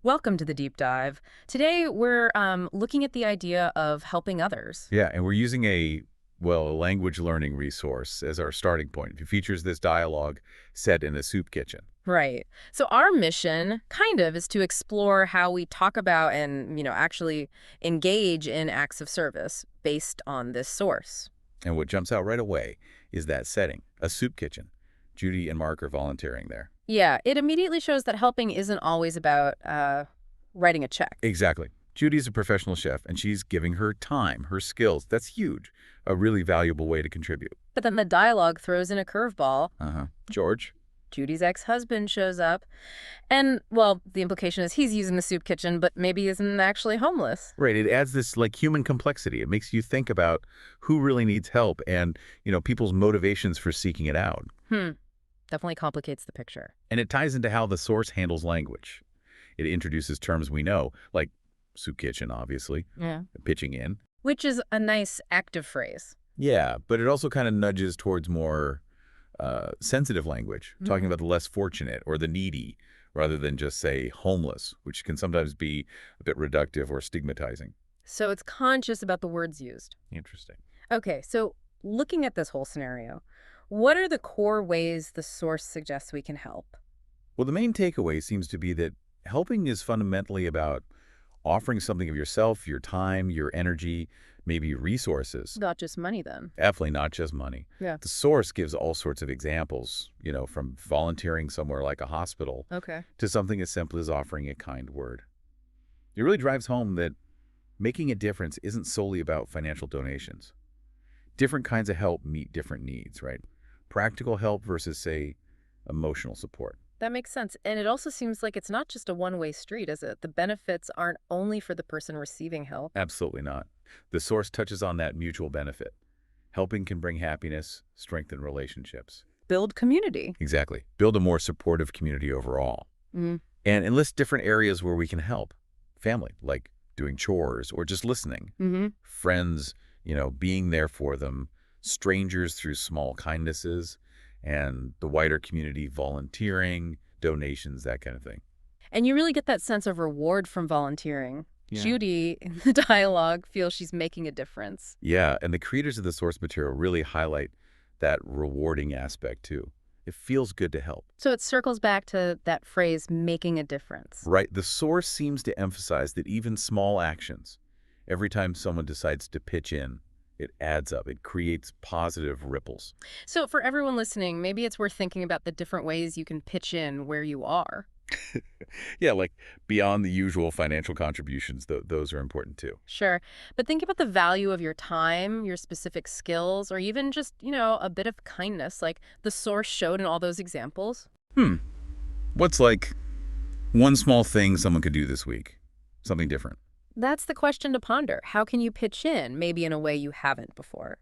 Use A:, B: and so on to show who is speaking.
A: Welcome to the deep dive. Today we're looking at the idea of helping others.
B: Yeah, and we're using a language learning resource as our starting point. It features this dialogue set in a soup kitchen.
A: Right. So our mission kind of is to explore how we talk about and, actually engage in acts of service based on this source.
B: And what jumps out right away is that setting, a soup kitchen. Judy and Mark are volunteering there.
A: Yeah, it immediately shows that helping isn't always about writing a check.
B: Exactly. Judy's a professional chef, and she's giving her time, her skills. That's huge. A really valuable way to contribute.
A: But then the dialogue throws in a curveball.
B: George?
A: Judy's ex-husband shows up. And, well, the implication is he's using the soup kitchen, but maybe he isn't actually homeless.
B: Right. It adds this, human complexity. It makes you think about who really needs help and, people's motivations for seeking it out.
A: Definitely complicates the picture.
B: And it ties into how the source handles language. It introduces terms we know, like soup kitchen, obviously,
A: Yeah.
B: pitching in.
A: Which is a nice active phrase.
B: Yeah, but it also kind of nudges towards more sensitive language, talking about the less fortunate or the needy, rather than just, say, homeless, which can sometimes be a bit reductive or stigmatizing.
A: So it's conscious about the words used.
B: Interesting.
A: Okay, so looking at this whole scenario, what are the core ways the source suggests we can help?
B: Well, the main takeaway seems to be that helping is fundamentally about offering something of yourself, your time, your energy, maybe resources.
A: Not just money, then.
B: Definitely not just money.
A: Yeah.
B: The source gives all sorts of examples, from volunteering somewhere like a hospital
A: Okay.
B: to something as simple as offering a kind word. It really drives home that making a difference isn't solely about financial donations. Different kinds of help meet different needs, right? Practical help versus, say, emotional support.
A: That makes sense. And it also seems like it's not just a one-way street, is it? The benefits aren't only for the person receiving help.
B: Absolutely not. The source touches on that mutual benefit. Helping can bring happiness, strengthen relationships.
A: Build community.
B: Exactly. Build a more supportive community overall.
A: Mm.
B: And enlist different areas where we can help. Family, like doing chores or just listening.
A: Mm-hmm.
B: Friends, being there for them. Strangers through small kindnesses. And the wider community volunteering, donations, that kind of thing.
A: And you really get that sense of reward from volunteering.
B: Yeah.
A: Judy, in the dialogue, feels she's making a difference.
B: Yeah, and the creators of the source material really highlight that rewarding aspect too. It feels good to help.
A: So it circles back to that phrase, making a difference.
B: Right, the source seems to emphasize that even small actions, every time someone decides to pitch in, it adds up. It creates positive ripples.
A: So for everyone listening, maybe it's worth thinking about the different ways you can pitch in where you are.
B: Yeah, like beyond the usual financial contributions, those are important too.
A: Sure. But think about the value of your time, your specific skills, or even just, a bit of kindness like the source showed in all those examples.
B: What's one small thing someone could do this week? Something different.
A: That's the question to ponder. How can you pitch in, maybe in a way you haven't before?